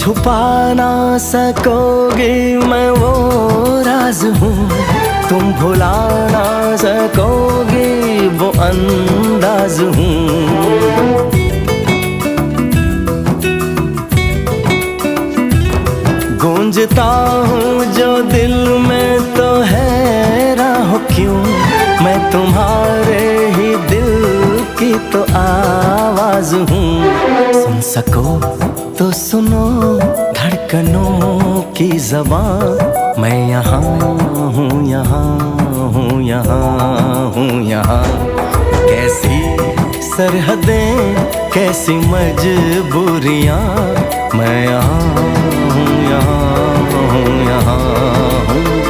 छुपा ना सकोगी मैं वो राज हूँ, तुम भुला ना सकोगी वो अंदाज हूँ। गूंजता हूँ जो दिल में तो हैरान हो क्यों, मैं तुम्हारे ही दिल की तो आवाज हूँ। सुन सको तो सुनो धड़कनों की ज़बान, मैं यहाँ हूँ, यहाँ हूँ, यहाँ हूँ, यहाँ। कैसी सरहदें, कैसी मजबूरियाँ, मैं यहाँ हूँ, यहाँ हूँ, यहाँ हूँ।